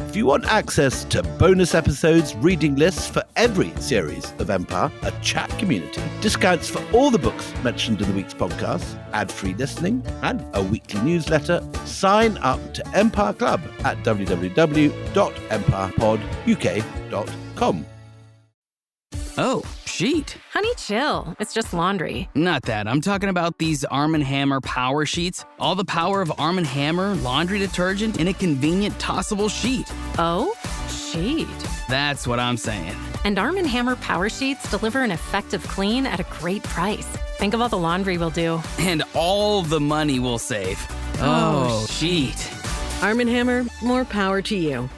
If you want access to bonus episodes, reading lists for every series of Empire, a chat community, discounts for all the books mentioned in the week's podcast, ad-free listening, and a weekly newsletter, sign up to Empire Club at www.empirepoduk.com. Oh, sheet. Honey, chill. It's just laundry. Not that. I'm talking about these Arm & Hammer power sheets. All the power of Arm & Hammer laundry detergent in a convenient tossable sheet. Oh, sheet. That's what I'm saying. And Arm & Hammer power sheets deliver an effective clean at a great price. Think of all the laundry we'll do. And all the money we'll save. Oh, sheet. Arm & Hammer, more power to you.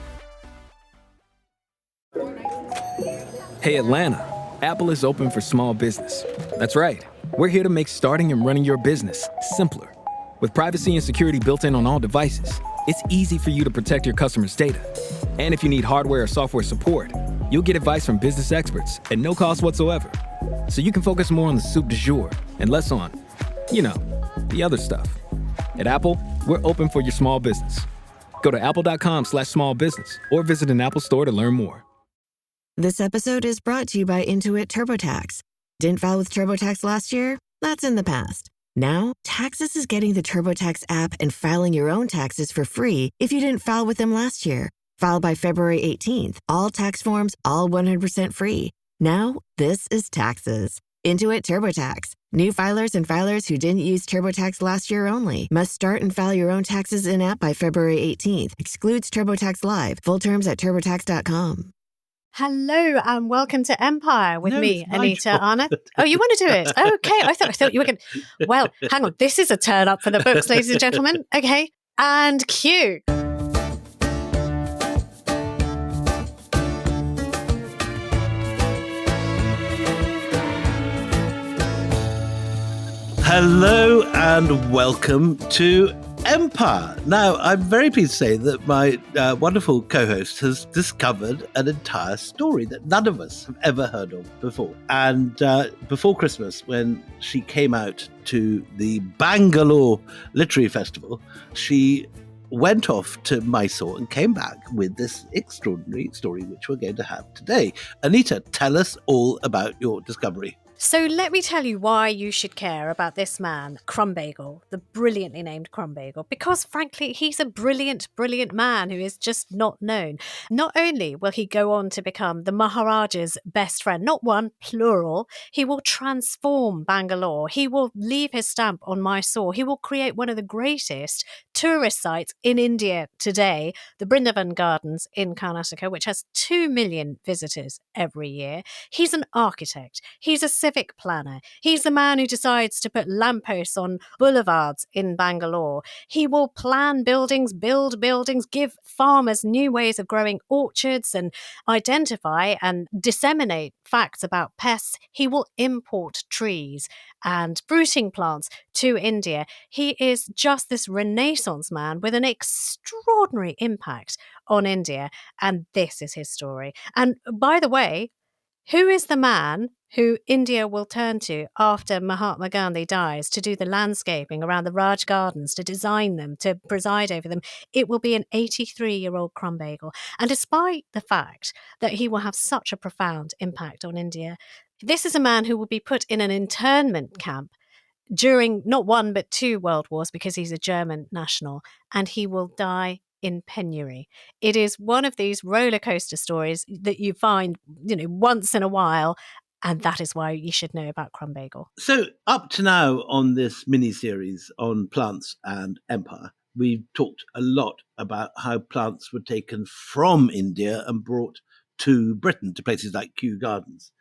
Hey, Atlanta. Apple is open for small business. That's right. We're here to make starting and running your business simpler. With privacy and security built in on all devices, it's easy for you to protect your customers' data. And if you need hardware or software support, you'll get advice from business experts at no cost whatsoever. So you can focus more on the soup du jour and less on, the other stuff. At Apple, we're open for your small business. Go to apple.com/small business or visit an Apple store to learn more. This episode is brought to you by Intuit TurboTax. Didn't file with TurboTax last year? That's in the past. Now, Taxes is getting the TurboTax app and filing your own taxes for free if you didn't file with them last year. File by February 18th. All tax forms, all 100% free. Now, this is Taxes. Intuit TurboTax. New filers and filers who didn't use TurboTax last year only must start and file your own taxes in-app by February 18th. Excludes TurboTax Live. Full terms at TurboTax.com. Hello and welcome to Empire with me, Anita Arnott. Oh, you want to do it? Okay, I thought you were going to... Well, hang on. This is a turn up for the books, ladies and gentlemen. Okay, and cue. Hello and welcome to Empire. Now, I'm very pleased to say that my wonderful co-host has discovered an entire story that none of us have ever heard of before. And before Christmas, when she came out to the Bangalore Literary Festival, she went off to Mysore and came back with this extraordinary story, which we're going to have today. Anita, tell us all about your discovery. So let me tell you why you should care about this man, Crum Bagel, the brilliantly named Crum Bagel, because frankly, he's a brilliant, brilliant man who is just not known. Not only will he go on to become the Maharaja's best friend, not one, plural, he will transform Bangalore. He will leave his stamp on Mysore. He will create one of the greatest tourist sites in India today, the Brindavan Gardens in Karnataka, which has 2 million visitors every year. He's an architect. He's a civic planner. He's the man who decides to put lampposts on boulevards in Bangalore. He will plan buildings, build buildings, give farmers new ways of growing orchards and identify and disseminate facts about pests. He will import trees and fruiting plants to India. He is just this Renaissance man with an extraordinary impact on India. And this is his story. And by the way, who is the man who India will turn to after Mahatma Gandhi dies to do the landscaping around the Raj Gardens, to design them, to preside over them? It will be an 83-year-old Crum Bagel. And despite the fact that he will have such a profound impact on India, this is a man who will be put in an internment camp during not one but 2 world wars because he's a German national, and he will die in penury. It is one of these roller coaster stories that you find, once in a while, and that is why you should know about Crum Bagel. So up to now on this mini-series on plants and empire, we've talked a lot about how plants were taken from India and brought to Britain, to places like Kew Gardens.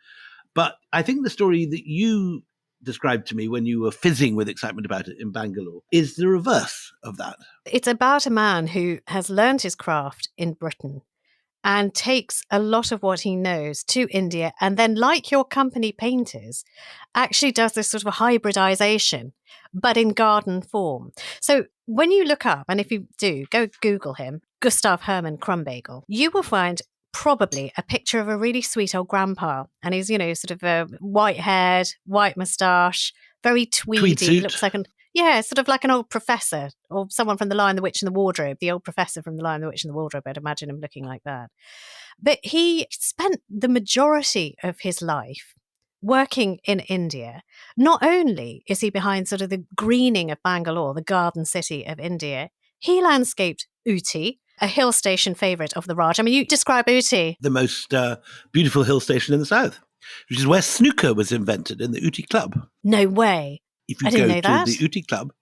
But I think the story that you described to me when you were fizzing with excitement about it in Bangalore is the reverse of that. It's about a man who has learned his craft in Britain and takes a lot of what he knows to India, and then, like your company painters, actually does this sort of hybridization, but in garden form. So when you look up, and if you do, go Google him, Gustav Hermann Krumbiegel, you will find probably a picture of a really sweet old grandpa. And he's, sort of white-haired, white moustache, very tweedy. Tweed suit. Looks like Yeah, sort of like an old professor or someone from The Lion, the Witch and the Wardrobe, the old professor from The Lion, the Witch and the Wardrobe. I'd imagine him looking like that. But he spent the majority of his life working in India. Not only is he behind sort of the greening of Bangalore, the garden city of India, he landscaped Ooty, a hill station favourite of the Raj. I mean, you describe Ooty. The most beautiful hill station in the south, which is where snooker was invented, in the Ooty Club. No way. If you I didn't go know to that. the Ooty Club,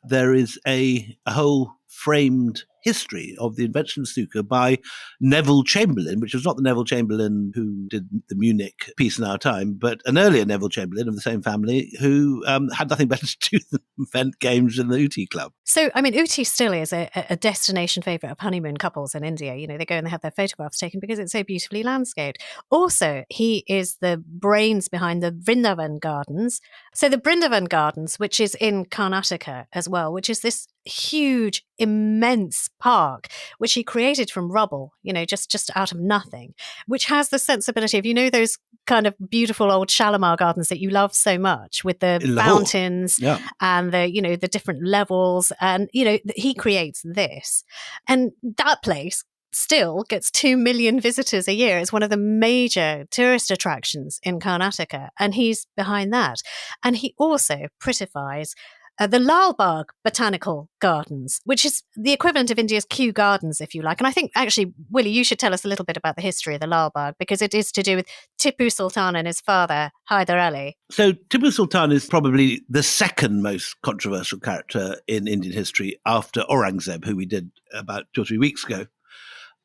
there is a whole framed history of the invention of snooker by Neville Chamberlain, which was not the Neville Chamberlain who did the Munich Peace in Our Time, but an earlier Neville Chamberlain of the same family who had nothing better to do than invent games in the Ooty Club. So, I mean, Ooty still is a destination favourite of honeymoon couples in India. You know, they go and they have their photographs taken because it's so beautifully landscaped. Also, he is the brains behind the Brindavan Gardens. So the Brindavan Gardens, which is in Karnataka as well, which is this huge, immense park, which he created from rubble, you know, just out of nothing, which has the sensibility of, you know, those kind of beautiful old Shalimar gardens that you love so much with the fountains and the, you know, the different levels. And, you know, he creates this. And that place still gets 2 million visitors a year. It's one of the major tourist attractions in Karnataka. And he's behind that. And he also prettifies the Lal Bagh Botanical Gardens, which is the equivalent of India's Kew Gardens, if you like. And I think, actually, Willie, you should tell us a little bit about the history of the Lal Bagh, because it is to do with Tipu Sultan and his father, Hyder Ali. So Tipu Sultan is probably the second most controversial character in Indian history after Aurangzeb, who we did about 2 or 3 weeks ago.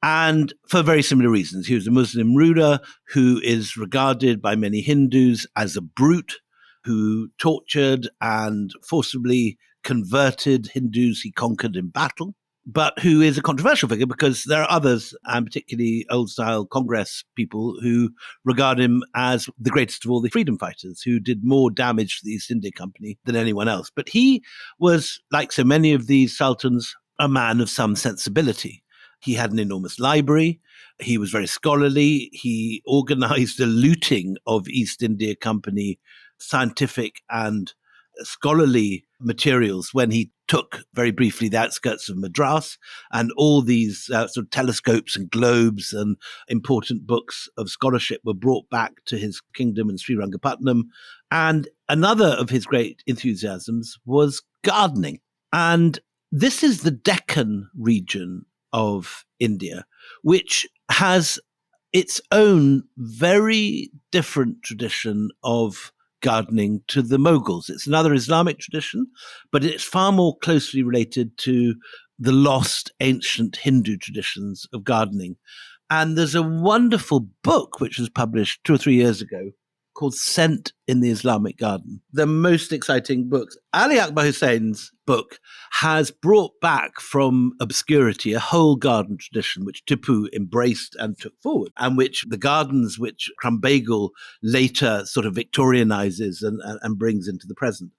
And for very similar reasons. He was a Muslim ruler who is regarded by many Hindus as a brute, who tortured and forcibly converted Hindus he conquered in battle, but who is a controversial figure because there are others, and particularly old-style Congress people, who regard him as the greatest of all the freedom fighters, who did more damage to the East India Company than anyone else. But he was, like so many of these sultans, a man of some sensibility. He had an enormous library. He was very scholarly. He organized a looting of East India Company scientific and scholarly materials when he took very briefly the outskirts of Madras, and all these sort of telescopes and globes and important books of scholarship were brought back to his kingdom in Srirangapatnam. And another of his great enthusiasms was gardening. And this is the Deccan region of India, which has its own very different tradition of gardening to the Mughals. It's another Islamic tradition, but it's far more closely related to the lost ancient Hindu traditions of gardening. And there's a wonderful book which was published 2 or 3 years ago called Scent in the Islamic Garden. The most exciting books. Ali Akbar Hussein's book has brought back from obscurity a whole garden tradition which Tipu embraced and took forward, and which the gardens which Crum Bagel later sort of Victorianizes and brings into the present.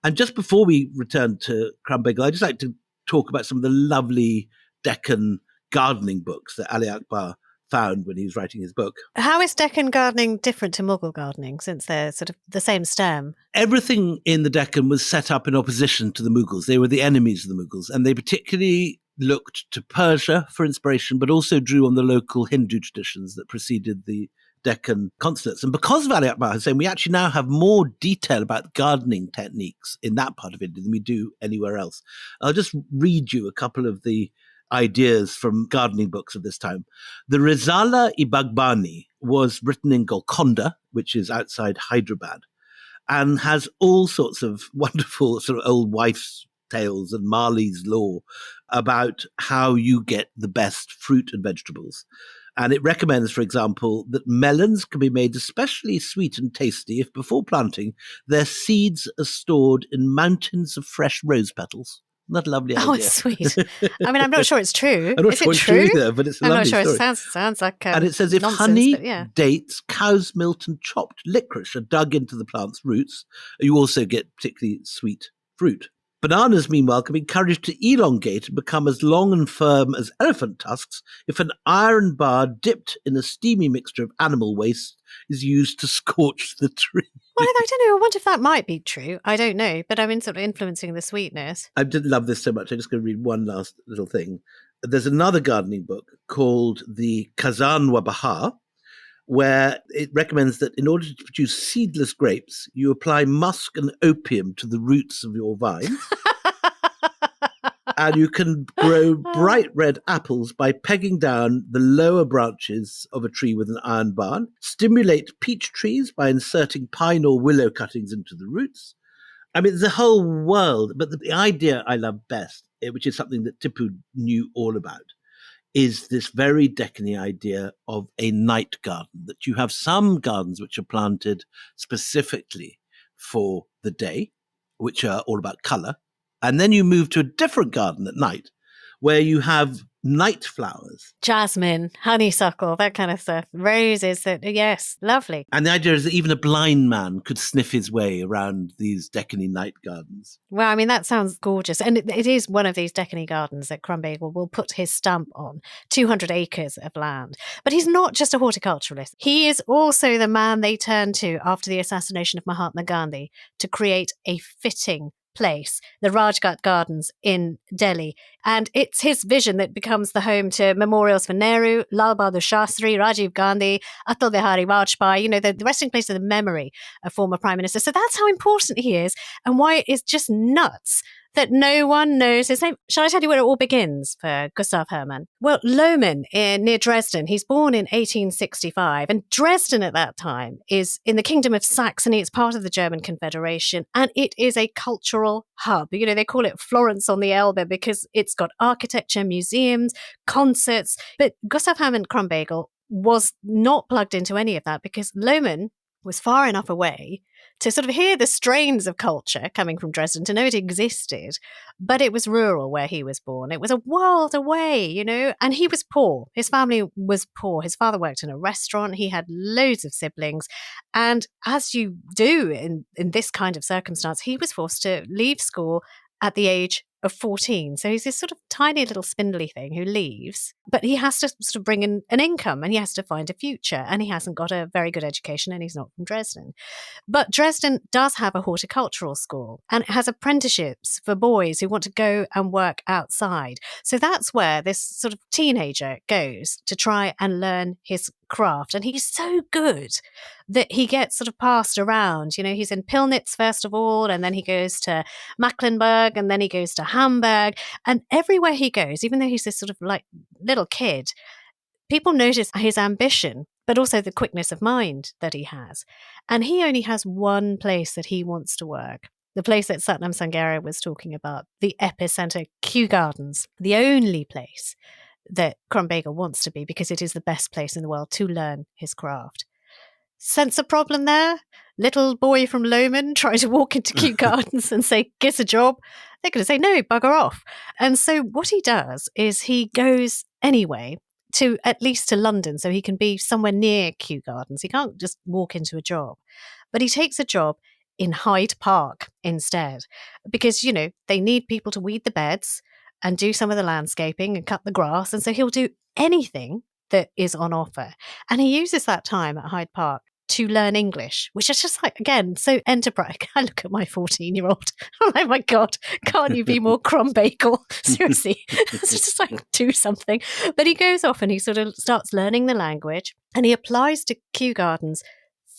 And just before we return to Crum Bagel, I'd just like to talk about some of the lovely Deccan gardening books that Ali Akbar found when he was writing his book. How is Deccan gardening different to Mughal gardening, since they're sort of the same stem? Everything in the Deccan was set up in opposition to the Mughals. They were the enemies of the Mughals, and they particularly looked to Persia for inspiration, but also drew on the local Hindu traditions that preceded the Deccan consulates. And because of Ali Akbar Hussain, we actually now have more detail about gardening techniques in that part of India than we do anywhere else. I'll just read you a couple of the ideas from gardening books of this time. The Risala-i Bagbani was written in Golconda, which is outside Hyderabad, and has all sorts of wonderful sort of old wives' tales and Marley's law about how you get the best fruit and vegetables. And it recommends, for example, that melons can be made especially sweet and tasty if before planting, their seeds are stored in mountains of fresh rose petals. Not a lovely idea. Oh, it's sweet. I mean, I'm not sure it's true. I'm not Is sure it it's true? either, but it's a I'm lovely not sure. story. It sounds like and it says if nonsense, honey, but yeah. dates, cow's milk, and chopped licorice are dug into the plant's roots, you also get particularly sweet fruit. Bananas, meanwhile, can be encouraged to elongate and become as long and firm as elephant tusks if an iron bar dipped in a steamy mixture of animal waste is used to scorch the tree. Well, I don't know. I wonder if that might be true. I don't know, but I'm in sort of influencing the sweetness. I did love this so much. I'm just going to read one last little thing. There's another gardening book called the Kazanwa Bahar, where it recommends that in order to produce seedless grapes, you apply musk and opium to the roots of your vines. And you can grow bright red apples by pegging down the lower branches of a tree with an iron bar, stimulate peach trees by inserting pine or willow cuttings into the roots. I mean, the whole world, but the idea I love best, which is something that Tipu knew all about, is this very Deccan idea of a night garden, that you have some gardens which are planted specifically for the day, which are all about colour, and then you move to a different garden at night where you have night flowers. Jasmine, honeysuckle, that kind of stuff. Roses, yes, lovely. And the idea is that even a blind man could sniff his way around these Deccan night gardens. Well, I mean, that sounds gorgeous. And it is one of these Deccan gardens that Crum Bagel will put his stamp on, 200 acres of land. But he's not just a horticulturalist. He is also the man they turn to after the assassination of Mahatma Gandhi to create a fitting place, the Rajghat Gardens in Delhi. And it's his vision that becomes the home to memorials for Nehru, Lal Bahadur Shastri, Rajiv Gandhi, Atal Bihari Vajpayee, the resting place of the memory of former prime minister. So that's how important he is and why it is just nuts that no one knows his name. Shall I tell you where it all begins for Gustav Hermann? Well, Lohmann near Dresden. He's born in 1865, and Dresden at that time is in the Kingdom of Saxony. It's part of the German Confederation, and it is a cultural hub. They call it Florence on the Elbe because it's got architecture, museums, concerts. But Gustav Hermann Krumbiegel was not plugged into any of that because Lohmann was far enough away to sort of hear the strains of culture coming from Dresden, to know it existed, but it was rural where he was born. It was a world away, and he was poor. His family was poor. His father worked in a restaurant. He had loads of siblings. And as you do in this kind of circumstance, he was forced to leave school at the age of 14. So he's this sort of tiny little spindly thing who leaves, but he has to sort of bring in an income and he has to find a future, and he hasn't got a very good education and he's not from Dresden. But Dresden does have a horticultural school and it has apprenticeships for boys who want to go and work outside. So that's where this sort of teenager goes to try and learn his craft. And he's so good that he gets sort of passed around. He's in Pillnitz first of all, and then he goes to Mecklenburg, and then he goes to Hamburg. And everywhere he goes, even though he's this sort of like little kid, people notice his ambition, but also the quickness of mind that he has. And he only has one place that he wants to work. The place that Satnam Sanghera was talking about, the epicenter, Kew Gardens, the only place that Crum Bagel wants to be because it is the best place in the world to learn his craft. Sense a problem there? Little boy from Lohmann trying to walk into Kew Gardens and say, get a job. They're going to say, no, bugger off. And so what he does is he goes anyway to at least to London so he can be somewhere near Kew Gardens. He can't just walk into a job. But he takes a job in Hyde Park instead because, they need people to weed the beds and do some of the landscaping and cut the grass. And so he'll do anything that is on offer. And he uses that time at Hyde Park to learn English, which is just like, again, so enterprise. I look at my 14-year-old. I'm like, my God, can't you be more Crum Bagel? Seriously, it's just like, do something. But he goes off and he sort of starts learning the language and he applies to Kew Gardens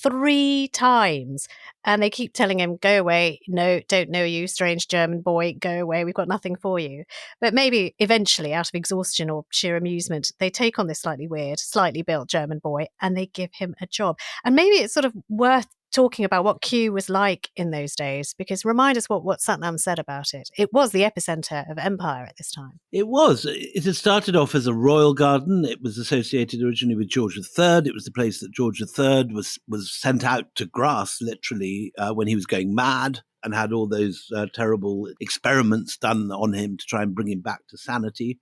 3 times. And they keep telling him, go away. No, don't know you, strange German boy. Go away. We've got nothing for you. But maybe eventually, out of exhaustion or sheer amusement, they take on this slightly weird, slightly built German boy and they give him a job. And maybe it's sort of worth talking about what Kew was like in those days, because remind us what Satnam said about it. It was the epicenter of empire at this time. It was. It had started off as a royal garden. It was associated originally with George III. It was the place that George III was sent out to grass, literally, when he was going mad and had all those terrible experiments done on him to try and bring him back to sanity.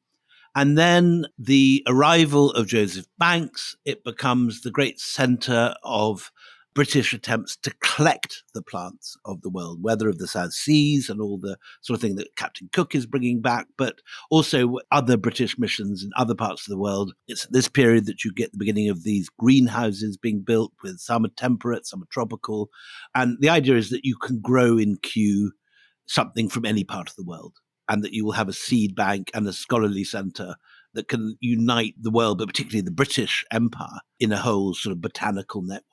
And then the arrival of Joseph Banks, it becomes the great centre of British attempts to collect the plants of the world, whether of the South Seas and all the sort of thing that Captain Cook is bringing back, but also other British missions in other parts of the world. It's at this period that you get the beginning of these greenhouses being built, with some are temperate, some are tropical. And the idea is that you can grow in Kew something from any part of the world, and that you will have a seed bank and a scholarly centre that can unite the world, but particularly the British Empire, in a whole sort of botanical network.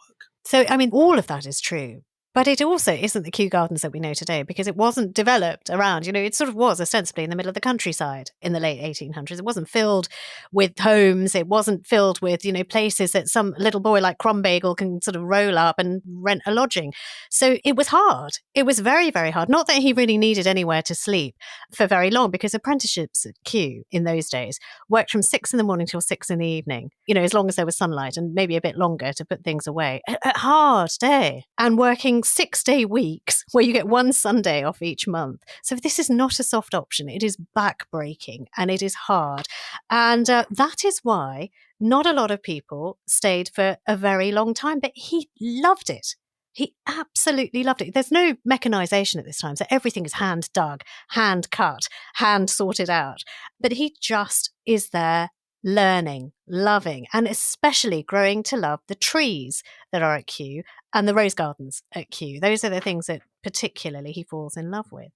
So, I mean, all of that is true. But it also isn't the Kew Gardens that we know today, because it wasn't developed around, it sort of was ostensibly in the middle of the countryside in the late 1800s. It wasn't filled with homes. It wasn't filled with, places that some little boy like Crum Bagel can sort of roll up and rent a lodging. So it was hard. It was very, very hard. Not that he really needed anywhere to sleep for very long, because apprenticeships at Kew in those days worked from 6 in the morning till 6 in the evening, as long as there was sunlight, and maybe a bit longer to put things away. A hard day. And working 6-day weeks where you get one Sunday off each month. So this is not a soft option. It is backbreaking and it is hard. And that is why not a lot of people stayed for a very long time, but he loved it. He absolutely loved it. There's no mechanization at this time. So everything is hand dug, hand cut, hand sorted out. But he just is there learning, loving, and especially growing to love the trees that are at Kew and the rose gardens at Kew. Those are the things that particularly he falls in love with.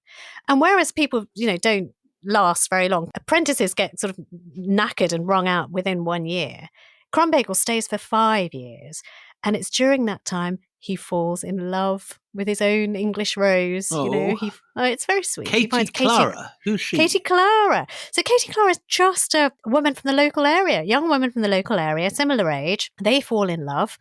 And whereas people, don't last very long, apprentices get sort of knackered and wrung out within 1 year, Crum Bagel stays for 5 years. And it's during that time he falls in love with his own English rose. It's very sweet. Katie Clara. Who's she? Katie Clara. So Katie Clara is just a woman from the local area, young woman from the local area, similar age. They fall in love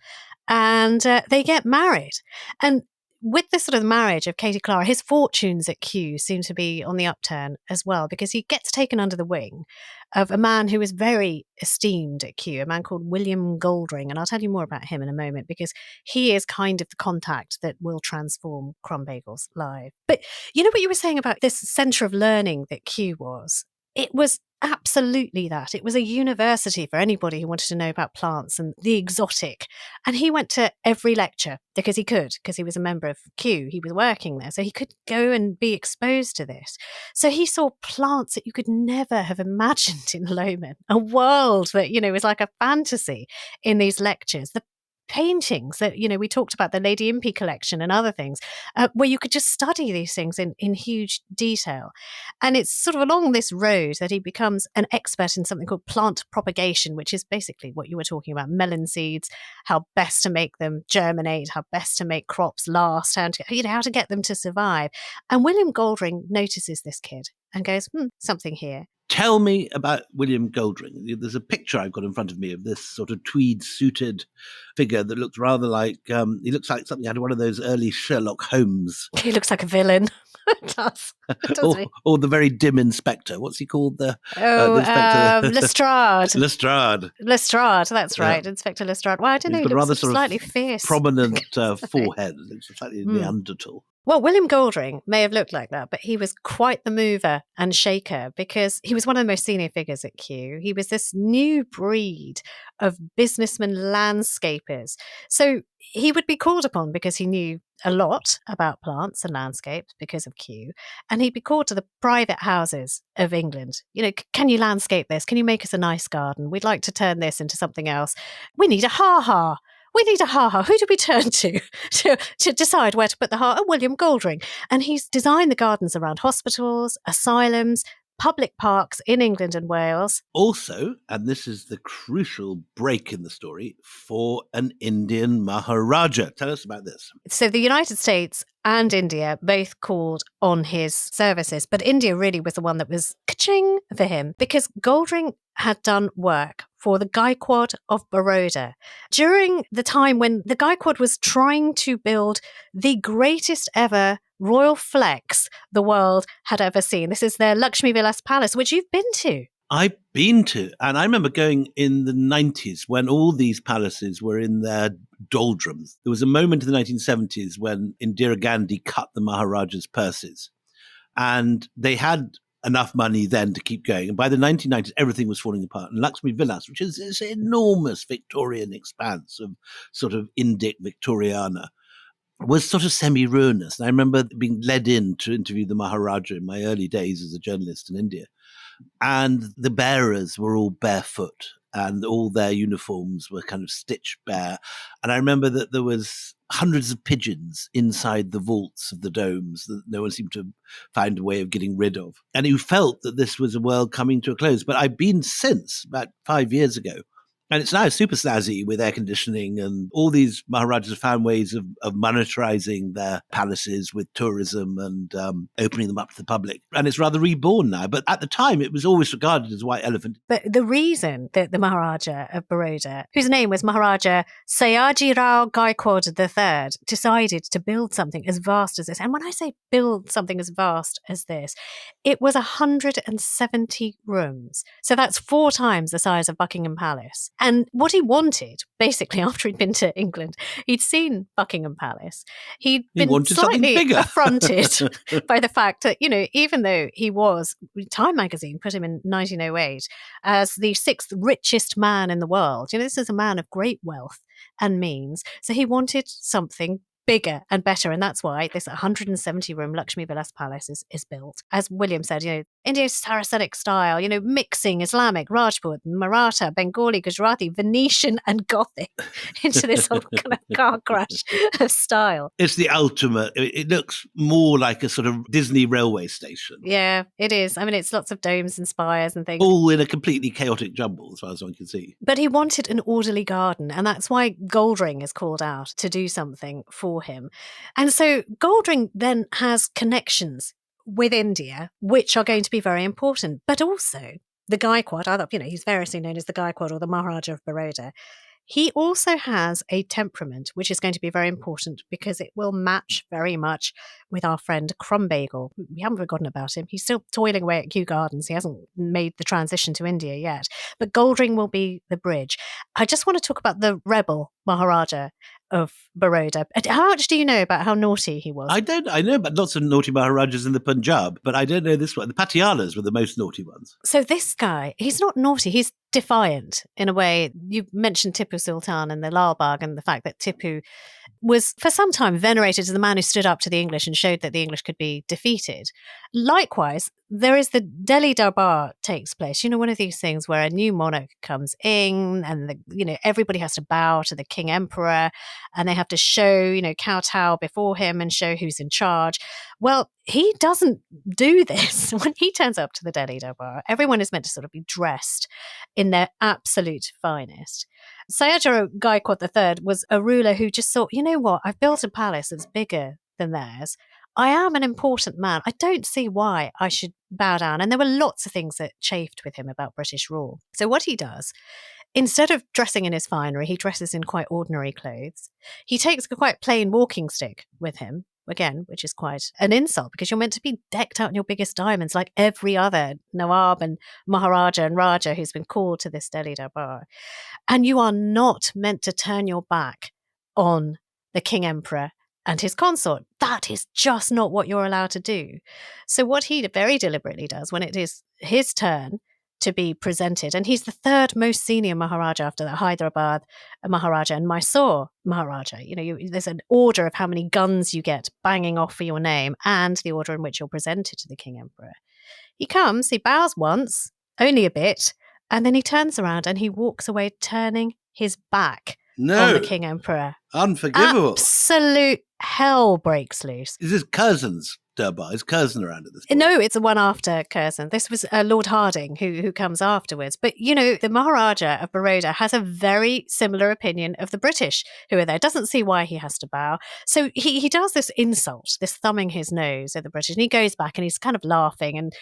and they get married. And with the sort of marriage of Katie Clara, his fortunes at Kew seem to be on the upturn as well, because he gets taken under the wing of a man who is very esteemed at Kew, a man called William Goldring. And I'll tell you more about him in a moment, because he is kind of the contact that will transform Crum Bagel's life. But you know what you were saying about this centre of learning that Kew was? It was absolutely that. It was a university for anybody who wanted to know about plants and the exotic. And he went to every lecture because he could, because he was a member of Kew. He was working there, so he could go and be exposed to this. So he saw plants that you could never have imagined in Lomond, a world that, was like a fantasy in these lectures. The paintings that, we talked about, the Lady Impey collection and other things, where you could just study these things in huge detail. And it's sort of along this road that he becomes an expert in something called plant propagation, which is basically what you were talking about, melon seeds, how best to make them germinate, how best to make crops last, how to get them to survive. And William Goldring notices this kid and goes, something here. Tell me about William Goldring. There's a picture I've got in front of me of this sort of tweed-suited figure that looks rather like, he looks like something out of one of those early Sherlock Holmes. He looks like a villain. Does or the very dim inspector. What's he called? The Lestrade. Lestrade, that's right. Yeah. Inspector Lestrade. Well, I don't know. He looks rather slightly fierce. Prominent forehead. Looks slightly Neanderthal. Well, William Goldring may have looked like that, but he was quite the mover and shaker, because he was one of the most senior figures at Kew. He was this new breed of businessman landscapers. So he would be called upon because he knew a lot about plants and landscapes because of Kew. And he'd be called to the private houses of England. Can you landscape this? Can you make us a nice garden? We'd like to turn this into something else. We need a ha-ha. We need a ha-ha. Who do we turn to decide where to put the ha? Oh, William Goldring. And he's designed the gardens around hospitals, asylums, public parks in England and Wales. Also, and this is the crucial break in the story, for an Indian Maharaja. Tell us about this. So the United States and India both called on his services, but India really was the one that was ka-ching for him, because Goldring had done work for the Gaikwad of Baroda during the time when the Gaikwad was trying to build the greatest ever royal flex the world had ever seen. This is their Lakshmi Vilas Palace, which you've been to. I've been to, and I remember going in the 90s when all these palaces were in their doldrums. There was a moment in the 1970s when Indira Gandhi cut the Maharaja's purses, and they had enough money then to keep going. And by the 1990s, everything was falling apart. And Lakshmi Vilas, which is this enormous Victorian expanse of sort of Indic Victoriana, was sort of semi-ruinous. And I remember being led in to interview the Maharaja in my early days as a journalist in India. And the bearers were all barefoot and all their uniforms were kind of stitched bare. And I remember that there was hundreds of pigeons inside the vaults of the domes that no one seemed to find a way of getting rid of. And you felt that this was a world coming to a close. But I've been since, about 5 years ago. And it's now super snazzy with air conditioning, and all these Maharajas have found ways of monetarizing their palaces with tourism and opening them up to the public. And it's rather reborn now. But at the time, it was always regarded as a white elephant. But the reason that the Maharaja of Baroda, whose name was Maharaja Sayaji Rao Gaikwad III, decided to build something as vast as this, and when I say build something as vast as this, it was 170 rooms. So that's 4 times the size of Buckingham Palace. And what he wanted, basically, after he'd been to England, he'd seen Buckingham Palace. He wanted slightly affronted by the fact that, even though he was, Time magazine put him in 1908 as the 6th richest man in the world. This is a man of great wealth and means. So he wanted something bigger and better. And that's why this 170-room Lakshmi Vilas Palace is built. As William said, India's Saracenic style, mixing Islamic, Rajput, Maratha, Bengali, Gujarati, Venetian and Gothic into this whole kind of car crash of style. It's the ultimate. It looks more like a sort of Disney railway station. Yeah, it is. I mean, it's lots of domes and spires and things. All in a completely chaotic jumble, as far as one can see. But he wanted an orderly garden, and that's why Goldring is called out to do something for him. And so Goldring then has connections with India, which are going to be very important. But also the Gaikwad, he's variously known as the Gaikwad or the Maharaja of Baroda. He also has a temperament, which is going to be very important because it will match very much with our friend Crum Bagel. We haven't forgotten about him. He's still toiling away at Kew Gardens. He hasn't made the transition to India yet. But Goldring will be the bridge. I just want to talk about the rebel Maharaja of Baroda. How much do you know about how naughty he was? I know about lots of naughty Maharajas in the Punjab, but I don't know this one. The Patialas were the most naughty ones. So this guy, he's not naughty. He's defiant in a way. You mentioned Tipu Sultan and the Lal Bagh and the fact that Tipu was for some time venerated as the man who stood up to the English and showed that the English could be defeated. Likewise, there is the Delhi Darbar takes place. One of these things where a new monarch comes in and everybody has to bow to the king emperor and they have to show, kowtow before him and show who's in charge. Well, he doesn't do this. When he turns up to the Delhi Darbar, everyone is meant to sort of be dressed in their absolute finest. Sayajara Gaikwad III was a ruler who just thought, you know what, I've built a palace that's bigger than theirs. I am an important man. I don't see why I should bow down. And there were lots of things that chafed with him about British rule. So what he does, instead of dressing in his finery, he dresses in quite ordinary clothes. He takes a quite plain walking stick with him, again, which is quite an insult because you're meant to be decked out in your biggest diamonds like every other Nawab and Maharaja and Raja who's been called to this Delhi Darbar. And you are not meant to turn your back on the King Emperor and his consort. That is just not what you're allowed to do. So what he very deliberately does when it is his turn to be presented, and he's the 3rd most senior Maharaja after the Hyderabad Maharaja and Mysore Maharaja. There's an order of how many guns you get banging off for your name and the order in which you're presented to the King Emperor. He comes, he bows once, only a bit, and then he turns around and he walks away turning his back on the King Emperor. Unforgivable. Absolute hell breaks loose. Is this Curzon's Durbar? Is Curzon around at this point? No, it's the one after Curzon. This was Lord Harding who comes afterwards. But, the Maharaja of Baroda has a very similar opinion of the British who are there. Doesn't see why he has to bow. So he does this insult, this thumbing his nose at the British. And he goes back and he's kind of laughing and,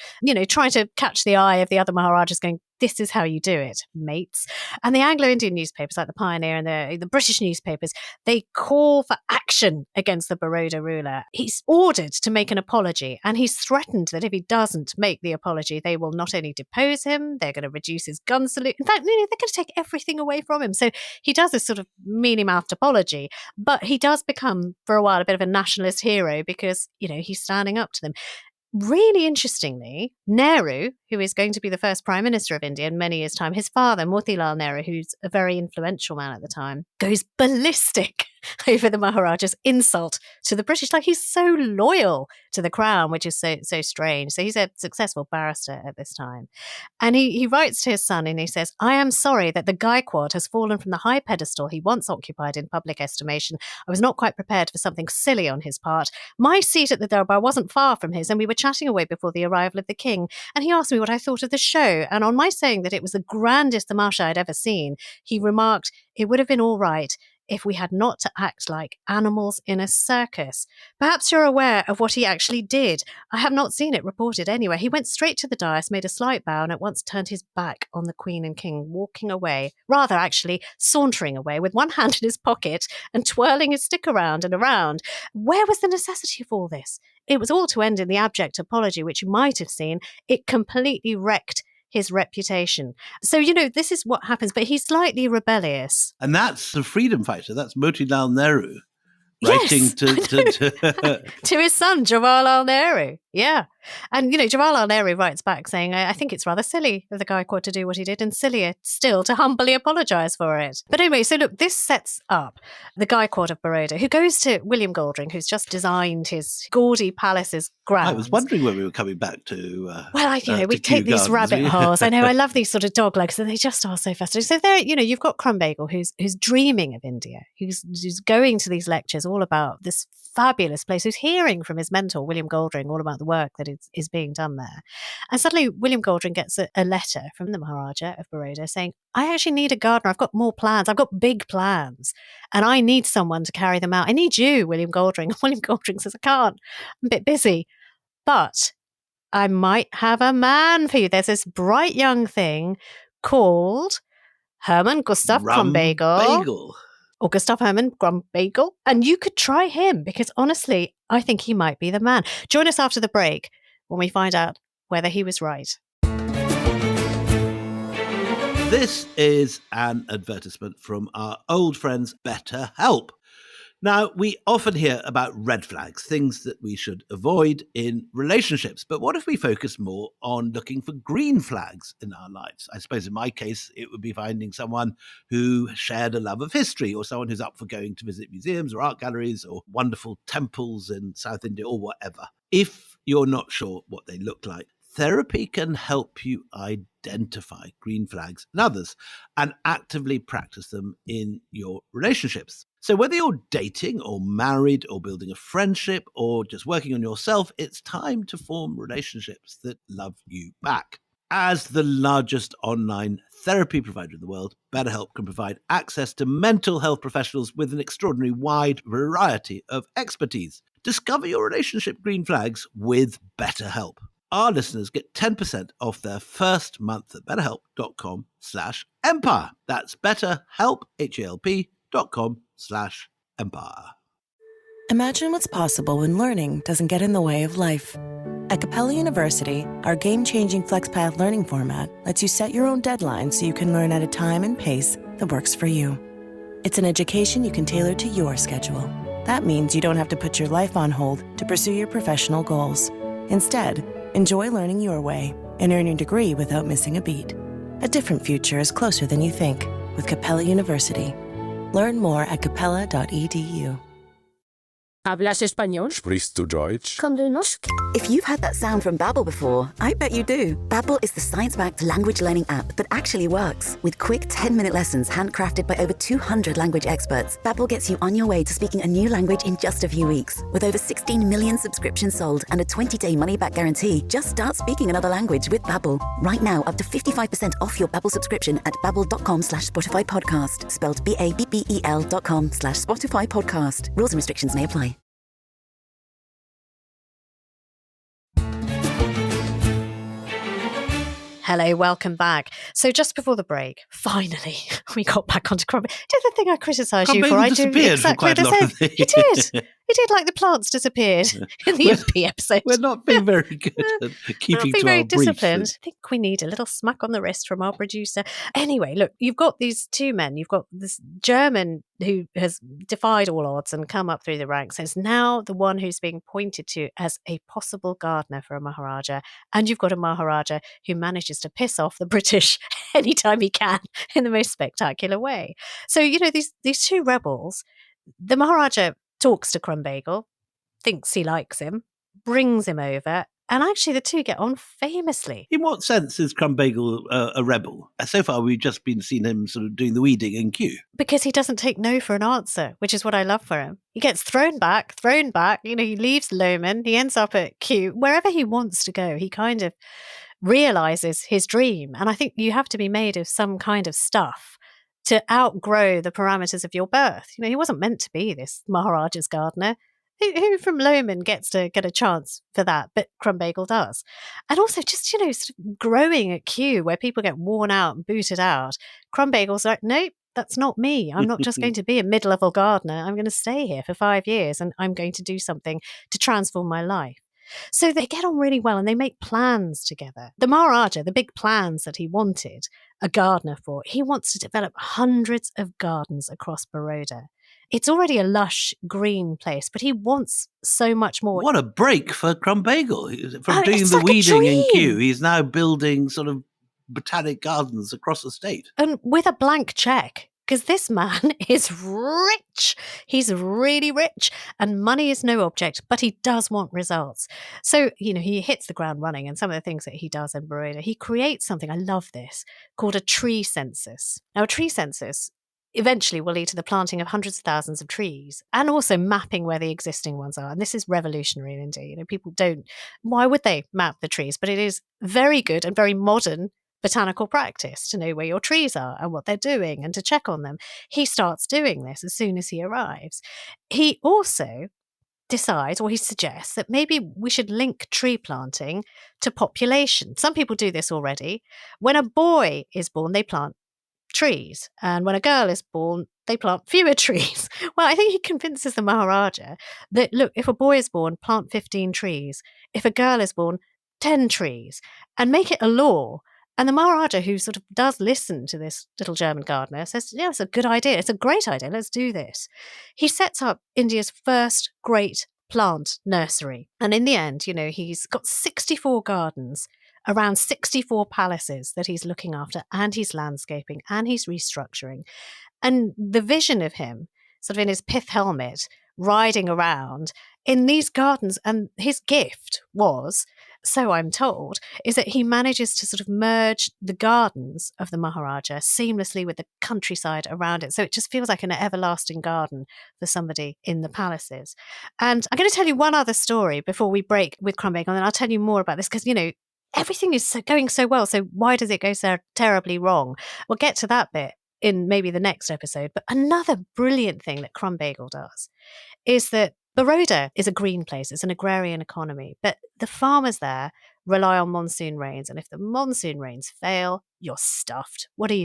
trying to catch the eye of the other Maharajas going, this is how you do it, mates. And the Anglo-Indian newspapers like the Pioneer and the British newspapers, they call for action against the Baroda ruler. He's ordered to make an apology and he's threatened that if he doesn't make the apology, they will not only depose him, they're going to reduce his gun salute. In fact, they're going to take everything away from him. So he does this sort of mealy-mouthed apology, but he does become, for a while, a bit of a nationalist hero because, he's standing up to them. really interestingly, Nehru, who is going to be the first Prime Minister of India in many years' time, his father, Motilal Nehru, who's a very influential man at the time, goes ballistic over the Maharaja's insult to the British. Like, he's so loyal to the crown, which is so strange. So he's a successful barrister at this time. And he writes to his son and he says, I am sorry that the Gaikwad has fallen from the high pedestal he once occupied in public estimation. I was not quite prepared for something silly on his part. My seat at the Darbar wasn't far from his, and we were chatting away before the arrival of the king. And he asked me what I thought of the show. And on my saying that it was the grandest tamasha I'd ever seen, he remarked, it would have been all right if we had not to act like animals in a circus. Perhaps you're aware of what he actually did. I have not seen it reported anywhere. He went straight to the dais, made a slight bow, and at once turned his back on the Queen and King, walking away, rather actually sauntering away with one hand in his pocket and twirling his stick around and around. Where was the necessity for all this? It was all to end in the abject apology, which you might have seen. It completely wrecked his reputation. So, this is what happens, but he's slightly rebellious. And that's the freedom fighter. That's Motilal Nehru writing Yes, to his son, Jawaharlal Nehru. Yeah. And, Jawaharlal Nehru writes back saying, I think it's rather silly of the Gaikwad to do what he did, and sillier still to humbly apologise for it. But anyway, so look, this sets up the Gaikwad of Baroda, who goes to William Goldring, who's just designed his gaudy palace's grounds. I was wondering when we were coming back to we to take Kew these Gardens. rabbit holes. I know, I love these sort of dog legs, and they just are so fascinating. So there, you've got Crum Bagel, who's dreaming of India, who's going to these lectures all about this fabulous place, who's hearing from his mentor, William Goldring, all about the work that is being done there. And suddenly William Goldring gets a letter from the Maharaja of Baroda saying, I actually need a gardener. I've got more plans. I've got big plans, and I need someone to carry them out. I need you, William Goldring. William Goldring says, I can't. I'm a bit busy. But I might have a man for you. There's this bright young thing called Hermann Gustav Krumbiegel. Or Gustav Hermann Krumbiegel. And you could try him, because honestly, I think he might be the man. Join us after the break when we find out whether he was right. This is an advertisement from our old friends BetterHelp. Now, we often hear about red flags, things that we should avoid in relationships. But what if we focus more on looking for green flags in our lives? I suppose in my case, it would be finding someone who shared a love of history, or someone who's up for going to visit museums or art galleries or wonderful temples in South India or whatever. If you're not sure what they look like, therapy can help you identify green flags in others and actively practice them in your relationships. So whether you're dating or married or building a friendship or just working on yourself, it's time to form relationships that love you back. As the largest online therapy provider in the world, BetterHelp can provide access to mental health professionals with an extraordinary wide variety of expertise. Discover your relationship green flags with BetterHelp. Our listeners get 10% off their first month at betterhelp.com/empire. That's betterhelp, HELP.com/empire. Imagine what's possible when learning doesn't get in the way of life. At Capella University, our game-changing FlexPath learning format lets you set your own deadlines so you can learn at a time and pace that works for you. It's an education you can tailor to your schedule. That means you don't have to put your life on hold to pursue your professional goals. Instead, enjoy learning your way and earn your degree without missing a beat. A different future is closer than you think with Capella University. Learn more at capella.edu. ¿Hablas español? Sprichst du Deutsch? Kan du norsk? If you've heard that sound from Babbel before, I bet you do. Babbel is the science-backed language learning app that actually works. With quick 10-minute lessons handcrafted by over 200 language experts, Babbel gets you on your way to speaking a new language in just a few weeks. With over 16 million subscriptions sold and a 20-day money-back guarantee, just start speaking another language with Babbel. Right now, up to 55% off your Babbel subscription at babbel.com/Spotify podcast. Spelled BABBEL.com/Spotify podcast. Rules and restrictions may apply. Hello, welcome back. So just before the break, finally, we got back onto Crum. Did the thing I criticised you for? I do exactly the same. He did. He did, like the plants disappeared in the MP episode. We're not being very good at keeping to our disciplined. briefs. I think we need a little smack on the wrist from our producer. Anyway, look, you've got these two men. You've got this German who has defied all odds and come up through the ranks, is now the one who's being pointed to as a possible gardener for a Maharaja. And you've got a Maharaja who manages to piss off the British anytime he can in the most spectacular way. So, these two rebels, the Maharaja talks to Crum Bagel, thinks he likes him, brings him over, and actually the two get on famously. In what sense is Crum Bagel a rebel? So far, we've just been seeing him sort of doing the weeding in Kew. Because he doesn't take no for an answer, which is what I love for him. He gets thrown back. He leaves Lomond. He ends up at Kew. Wherever he wants to go, he kind of realizes his dream. And I think you have to be made of some kind of stuff to outgrow the parameters of your birth. He wasn't meant to be this Maharaja's gardener. Who from Lomond gets to get a chance for that? But Crum Bagel does. And also just, sort of growing at Kew where people get worn out and booted out. Crum Bagel's like, nope, that's not me. I'm not just going to be a mid-level gardener. I'm going to stay here for 5 years and I'm going to do something to transform my life. So they get on really well and they make plans together. The Maharaja, the big plans that he wanted a gardener for, he wants to develop hundreds of gardens across Baroda. It's already a lush green place, but he wants so much more. What a break for Crum Bagel. From doing the weeding in Kew, he's now building sort of botanic gardens across the state. And with a blank check, because this man is rich. He's really rich and money is no object, but he does want results. So, he hits the ground running, and some of the things that he does in Baroda, he creates something, I love this, called a tree census. Now, a tree census eventually will lead to the planting of hundreds of thousands of trees and also mapping where the existing ones are. And this is revolutionary in India. People why would they map the trees? But it is very good and very modern botanical practice to know where your trees are and what they're doing and to check on them. He starts doing this as soon as he arrives. He also decides, or he suggests, that maybe we should link tree planting to population. Some people do this already. When a boy is born, they plant trees. And when a girl is born, they plant fewer trees. Well, I think he convinces the Maharaja that, look, if a boy is born, plant 15 trees. If a girl is born, 10 trees. And make it a law. And the Maharaja, who sort of does listen to this little German gardener, says, yeah, it's a good idea. It's a great idea. Let's do this. He sets up India's first great plant nursery. And in the end, he's got 64 gardens, around 64 palaces that he's looking after, and he's landscaping and he's restructuring. And the vision of him, sort of in his pith helmet, riding around in these gardens, and his gift was, so I'm told, is that he manages to sort of merge the gardens of the Maharaja seamlessly with the countryside around it. So it just feels like an everlasting garden for somebody in the palaces. And I'm going to tell you one other story before we break with Crum Bagel, and then I'll tell you more about this because, everything is going so well. So why does it go so terribly wrong? We'll get to that bit in maybe the next episode. But another brilliant thing that Crum Bagel does is that Baroda is a green place. It's an agrarian economy. But the farmers there rely on monsoon rains. And if the monsoon rains fail, you're stuffed. What do?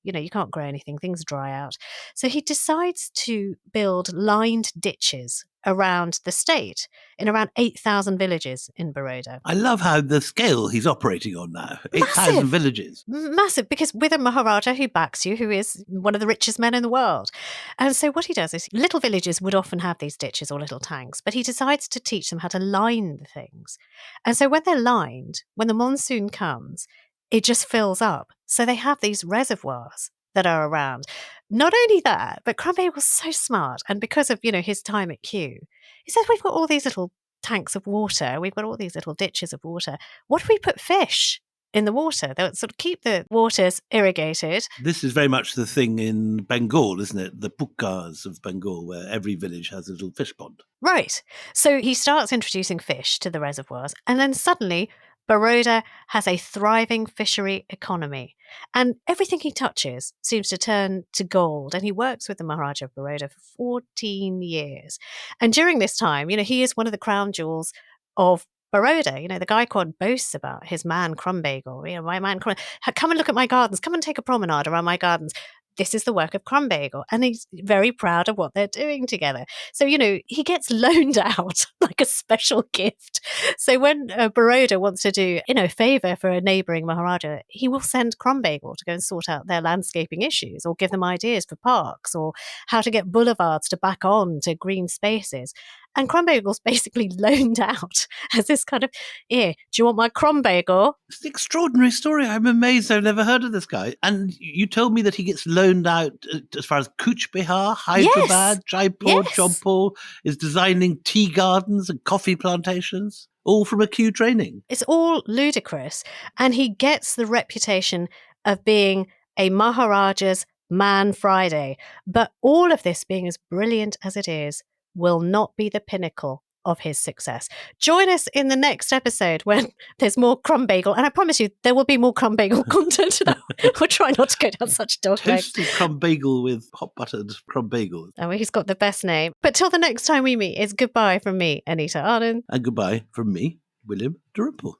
You can't grow anything. Things dry out. So he decides to build lined ditches around the state in around 8,000 villages in Baroda. I love how the scale he's operating on now. 8,000 villages. Massive, because with a Maharaja who backs you, who is one of the richest men in the world. And so what he does is, little villages would often have these ditches or little tanks, but he decides to teach them how to line the things. And so when they're lined, when the monsoon comes, it just fills up. So they have these reservoirs that are around. Not only that, but Crum Bagel was so smart. And because of, his time at Kew, he says, we've got all these little tanks of water. We've got all these little ditches of water. What if we put fish in the water? They'll sort of keep the waters irrigated. This is very much the thing in Bengal, isn't it? The pukkars of Bengal, where every village has a little fish pond. Right. So he starts introducing fish to the reservoirs. And then suddenly Baroda has a thriving fishery economy, and everything he touches seems to turn to gold. And he works with the Maharaja of Baroda for 14 years. And during this time, he is one of the crown jewels of Baroda. The Gaikwad boasts about his man Crum Bagel. My man Crum, come and look at my gardens. Come and take a promenade around my gardens. this is the work of Crum Bagel. And he's very proud of what they're doing together. So, he gets loaned out like a special gift. So when Baroda wants to do, a favour for a neighbouring Maharaja, he will send Crum Bagel to go and sort out their landscaping issues or give them ideas for parks or how to get boulevards to back on to green spaces. And Crum Bagel's basically loaned out as this kind of, do you want my Crum Bagel? It's an extraordinary story. I'm amazed I've never heard of this guy. And you told me that he gets loaned out as far as Cooch Behar, Hyderabad, Jaipur, Jaipur, is designing tea gardens and coffee plantations, all from a Kew training. It's all ludicrous. And he gets the reputation of being a Maharaja's Man Friday. But all of this, being as brilliant as it is, will not be the pinnacle of his success. Join us in the next episode when there's more Crum Bagel, and I promise you there will be more Crum Bagel content. We'll try not to go down such dog legs. Toasted Crum Bagel with hot buttered Crum Bagel. Oh, well, he's got the best name. But till the next time we meet, it's goodbye from me, Anita Arden. And goodbye from me, William Dalrymple.